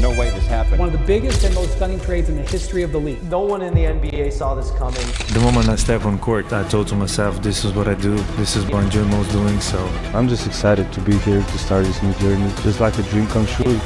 no way this happened. One of the biggest and most stunning trades in the history of the league. No one in the NBA saw this coming. The moment I stepped on court, I told to myself, this is what I do, this is what I enjoy most doing, so. I'm just excited to be here to start this new journey, just like a dream come true.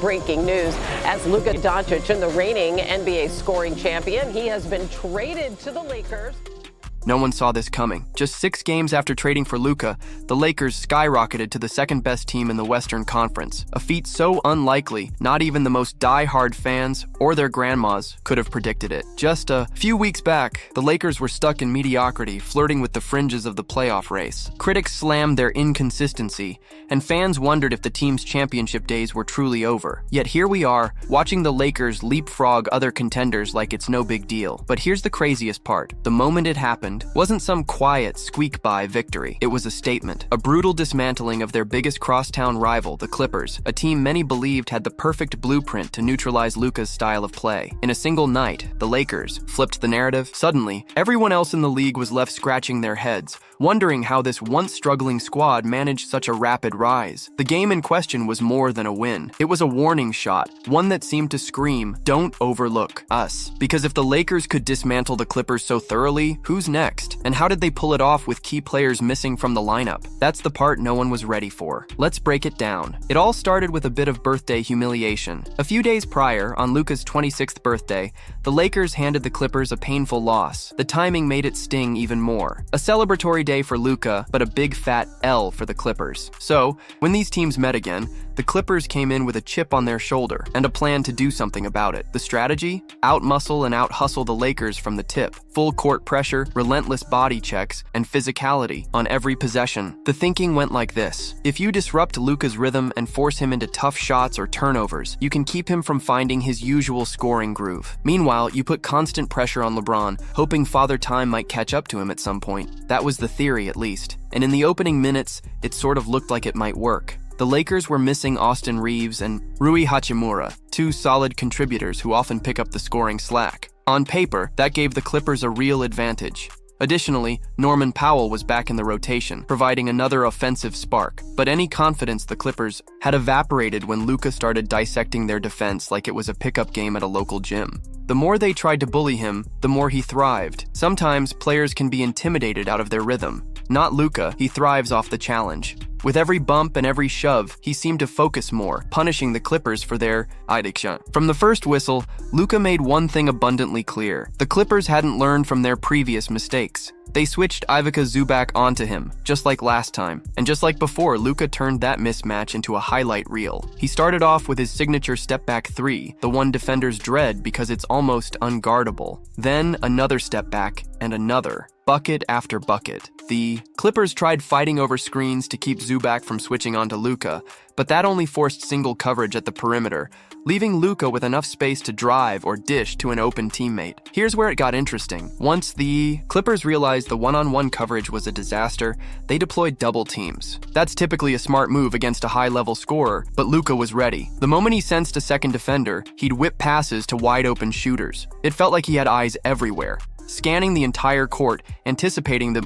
Breaking news, as Luka Doncic, the reigning NBA scoring champion, he has been traded to the Lakers. No one saw this coming. Just 6 games after trading for Luka, the Lakers skyrocketed to the second-best team in the Western Conference, a feat so unlikely, not even the most die-hard fans or their grandmas could have predicted it. Just a few weeks back, the Lakers were stuck in mediocrity, flirting with the fringes of the playoff race. Critics slammed their inconsistency, and fans wondered if the team's championship days were truly over. Yet here we are, watching the Lakers leapfrog other contenders like it's no big deal. But here's the craziest part. The moment it happened, wasn't some quiet squeak-by victory. It was a statement, a brutal dismantling of their biggest crosstown rival, the Clippers, a team many believed had the perfect blueprint to neutralize Luka's style of play. In a single night, the Lakers flipped the narrative. Suddenly, everyone else in the league was left scratching their heads, wondering how this once struggling squad managed such a rapid rise. The game in question was more than a win. It was a warning shot, one that seemed to scream, don't overlook us. Because if the Lakers could dismantle the Clippers so thoroughly, who's next? And how did they pull it off with key players missing from the lineup? That's the part no one was ready for. Let's break it down. It all started with a bit of birthday humiliation. A few days prior, on Luka's 26th birthday, the Lakers handed the Clippers a painful loss. The timing made it sting even more. A celebratory day for Luka, but a big fat L for the Clippers. So, when these teams met again, the Clippers came in with a chip on their shoulder and a plan to do something about it. The strategy? Out-muscle and out-hustle the Lakers from the tip. Full court pressure, relentless body checks, and physicality on every possession. The thinking went like this. If you disrupt Luka's rhythm and force him into tough shots or turnovers, you can keep him from finding his usual scoring groove. Meanwhile, you put constant pressure on LeBron, hoping Father Time might catch up to him at some point. That was the theory, at least. And in the opening minutes, it sort of looked like it might work. The Lakers were missing Austin Reeves and Rui Hachimura, 2 solid contributors who often pick up the scoring slack. On paper, that gave the Clippers a real advantage. Additionally, Norman Powell was back in the rotation, providing another offensive spark. But any confidence the Clippers had evaporated when Luka started dissecting their defense like it was a pickup game at a local gym. The more they tried to bully him, the more he thrived. Sometimes players can be intimidated out of their rhythm. Not Luka, he thrives off the challenge. With every bump and every shove, he seemed to focus more, punishing the Clippers for their addiction. From the first whistle, Luka made one thing abundantly clear. The Clippers hadn't learned from their previous mistakes. They switched Ivica Zubac onto him, just like last time. And just like before, Luka turned that mismatch into a highlight reel. He started off with his signature step-back 3, the one defenders dread because it's almost unguardable. Then another step back, and another. Bucket after bucket. The Clippers tried fighting over screens to keep Zubac from switching onto Luka, but that only forced single coverage at the perimeter, leaving Luka with enough space to drive or dish to an open teammate. Here's where it got interesting. Once the Clippers realized the one-on-one coverage was a disaster, they deployed double teams. That's typically a smart move against a high-level scorer, but Luka was ready. The moment he sensed a second defender, he'd whip passes to wide-open shooters. It felt like he had eyes everywhere, scanning the entire court, anticipating the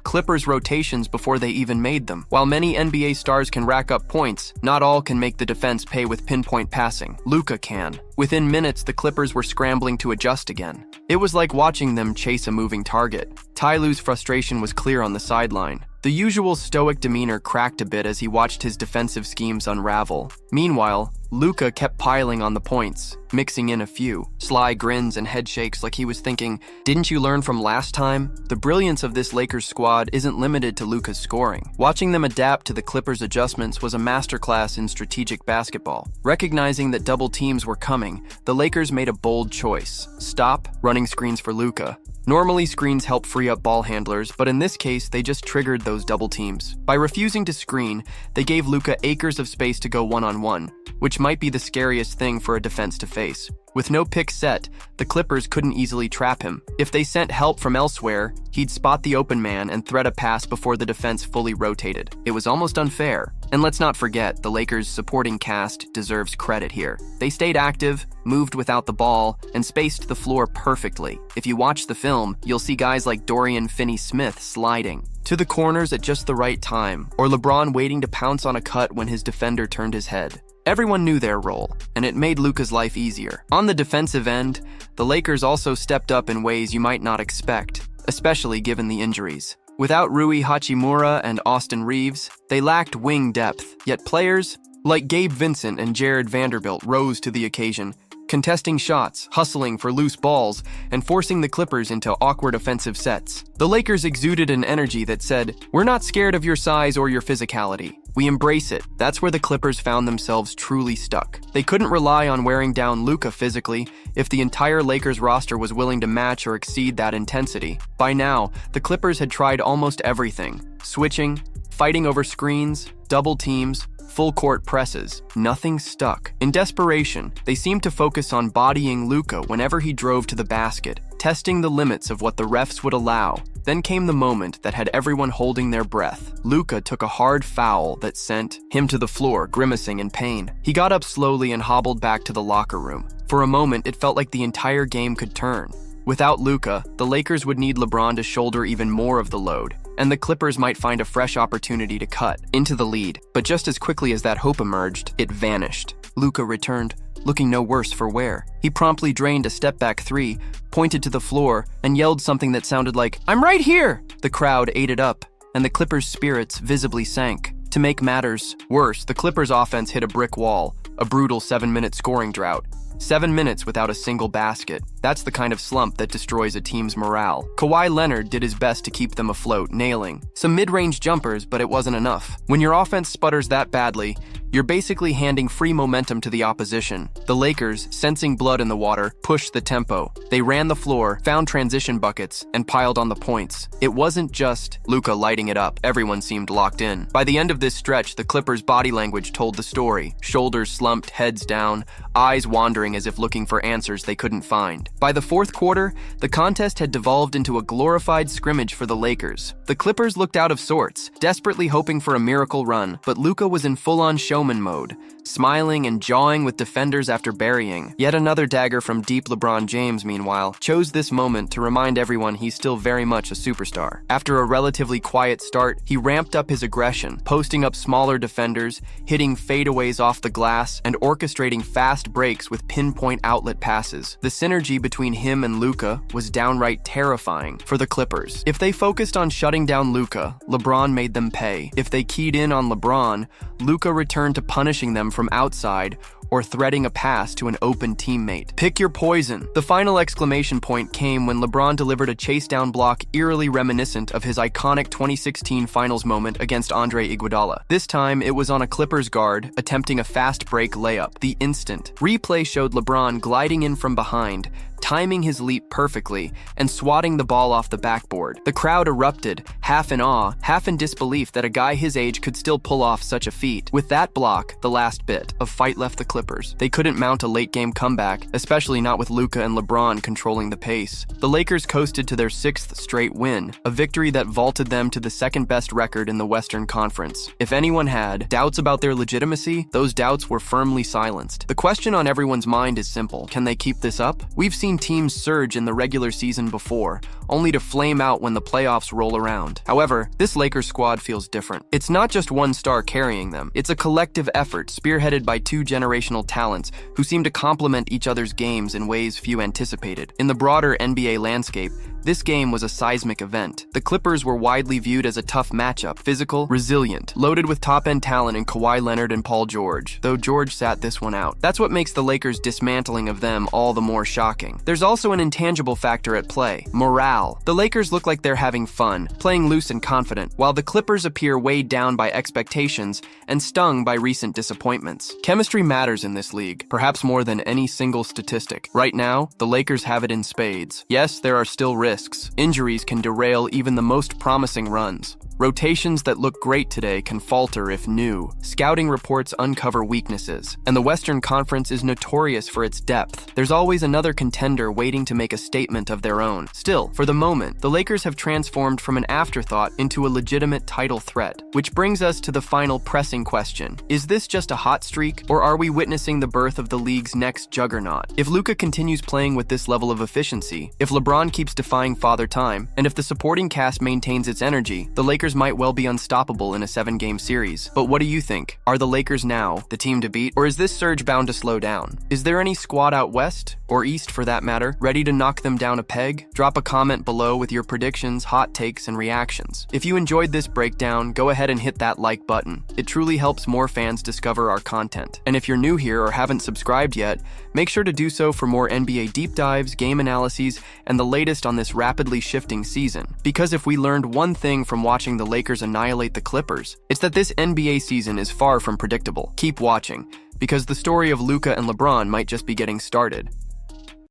Clippers rotations before they even made them. While many NBA stars can rack up points, not all can make the defense pay with pinpoint passing. Luka can. Within minutes, the Clippers were scrambling to adjust again. It was like watching them chase a moving target. Ty Lue's frustration was clear on the sideline. The usual stoic demeanor cracked a bit as he watched his defensive schemes unravel. Meanwhile, Luka kept piling on the points, mixing in a few. Sly grins and head shakes like he was thinking, didn't you learn from last time? The brilliance of this Lakers squad isn't limited to Luka's scoring. Watching them adapt to the Clippers' adjustments was a masterclass in strategic basketball. Recognizing that double teams were coming, the Lakers made a bold choice. Stop running screens for Luka. Normally, screens help free up ball handlers, but in this case, they just triggered those double teams. By refusing to screen, they gave Luka acres of space to go one-on-one, which might be the scariest thing for a defense to face. With no pick set, the Clippers couldn't easily trap him. If they sent help from elsewhere, he'd spot the open man and thread a pass before the defense fully rotated. It was almost unfair. And let's not forget, the Lakers' supporting cast deserves credit here. They stayed active, moved without the ball, and spaced the floor perfectly. If you watch the film, you'll see guys like Dorian Finney-Smith sliding to the corners at just the right time, or LeBron waiting to pounce on a cut when his defender turned his head. Everyone knew their role, and it made Luka's life easier. On the defensive end, the Lakers also stepped up in ways you might not expect, especially given the injuries. Without Rui Hachimura and Austin Reeves, they lacked wing depth, yet players like Gabe Vincent and Jared Vanderbilt rose to the occasion, contesting shots, hustling for loose balls, and forcing the Clippers into awkward offensive sets. The Lakers exuded an energy that said, "We're not scared of your size or your physicality. We embrace it." That's where the Clippers found themselves truly stuck. They couldn't rely on wearing down Luka physically if the entire Lakers roster was willing to match or exceed that intensity. By now, the Clippers had tried almost everything: switching, fighting over screens, double teams, full court presses. Nothing stuck. In desperation, they seemed to focus on bodying Luka whenever he drove to the basket, testing the limits of what the refs would allow. Then came the moment that had everyone holding their breath. Luka took a hard foul that sent him to the floor, grimacing in pain. He got up slowly and hobbled back to the locker room. For a moment, it felt like the entire game could turn. Without Luka, the Lakers would need LeBron to shoulder even more of the load, and the Clippers might find a fresh opportunity to cut into the lead. But just as quickly as that hope emerged, it vanished. Luka returned, looking no worse for wear. He promptly drained a step-back three, pointed to the floor, and yelled something that sounded like, "I'm right here!" The crowd ate it up, and the Clippers' spirits visibly sank. To make matters worse, the Clippers' offense hit a brick wall, a brutal 7-minute scoring drought. 7 minutes without a single basket. That's the kind of slump that destroys a team's morale. Kawhi Leonard did his best to keep them afloat, nailing some mid-range jumpers, but it wasn't enough. When your offense sputters that badly, you're basically handing free momentum to the opposition. The Lakers, sensing blood in the water, pushed the tempo. They ran the floor, found transition buckets, and piled on the points. It wasn't just Luka lighting it up. Everyone seemed locked in. By the end of this stretch, the Clippers' body language told the story. Shoulders slumped, heads down, eyes wandering as if looking for answers they couldn't find. By the fourth quarter, the contest had devolved into a glorified scrimmage for the Lakers. The Clippers looked out of sorts, desperately hoping for a miracle run, but Luka was in full-on showman mode, smiling and jawing with defenders after burying. Yet another dagger from deep LeBron James, meanwhile, chose this moment to remind everyone he's still very much a superstar. After a relatively quiet start, he ramped up his aggression, posting up smaller defenders, hitting fadeaways off the glass, and orchestrating fast breaks with pinpoint outlet passes. The synergy between him and Luka was downright terrifying for the Clippers. If they focused on shutting down Luka, LeBron made them pay. If they keyed in on LeBron, Luka returned to punishing them from outside or threading a pass to an open teammate. Pick your poison. The final exclamation point came when LeBron delivered a chase-down block eerily reminiscent of his iconic 2016 Finals moment against Andre Iguodala. This time, it was on a Clippers guard attempting a fast break layup. The instant replay showed LeBron gliding in from behind, timing his leap perfectly, and swatting the ball off the backboard. The crowd erupted, half in awe, half in disbelief that a guy his age could still pull off such a feat. With that block, the last bit of fight left the Clippers. They couldn't mount a late-game comeback, especially not with Luka and LeBron controlling the pace. The Lakers coasted to their 6th straight win, a victory that vaulted them to the second-best record in the Western Conference. If anyone had doubts about their legitimacy, those doubts were firmly silenced. The question on everyone's mind is simple: can they keep this up? We've seen teams surge in the regular season before, only to flame out when the playoffs roll around. However, this Lakers squad feels different. It's not just one star carrying them. It's a collective effort spearheaded by two generational talents who seem to complement each other's games in ways few anticipated. In the broader NBA landscape, this game was a seismic event. The Clippers were widely viewed as a tough matchup, physical, resilient, loaded with top-end talent in Kawhi Leonard and Paul George, though George sat this one out. That's what makes the Lakers' dismantling of them all the more shocking. There's also an intangible factor at play: morale. The Lakers look like they're having fun, playing loose and confident, while the Clippers appear weighed down by expectations and stung by recent disappointments. Chemistry matters in this league, perhaps more than any single statistic. Right now, the Lakers have it in spades. Yes, there are still risks. Injuries can derail even the most promising runs. Rotations that look great today can falter if new. Scouting reports uncover weaknesses, and the Western Conference is notorious for its depth. There's always another contender waiting to make a statement of their own. Still, for the moment, the Lakers have transformed from an afterthought into a legitimate title threat. Which brings us to the final pressing question. Is this just a hot streak, or are we witnessing the birth of the league's next juggernaut? If Luka continues playing with this level of efficiency, if LeBron keeps defying Father Time, and if the supporting cast maintains its energy, the Lakers might well be unstoppable in a 7-game series. But what do you think? Are the Lakers now the team to beat, or is this surge bound to slow down? Is there any squad out west, or east for that matter, ready to knock them down a peg? Drop a comment below with your predictions, hot takes, and reactions. If you enjoyed this breakdown, go ahead and hit that like button. It truly helps more fans discover our content. And if you're new here or haven't subscribed yet, make sure to do so for more NBA deep dives, game analyses, and the latest on this rapidly shifting season. Because if we learned one thing from watching the Lakers annihilate the Clippers, it's that this NBA season is far from predictable. Keep watching, because the story of Luka and LeBron might just be getting started.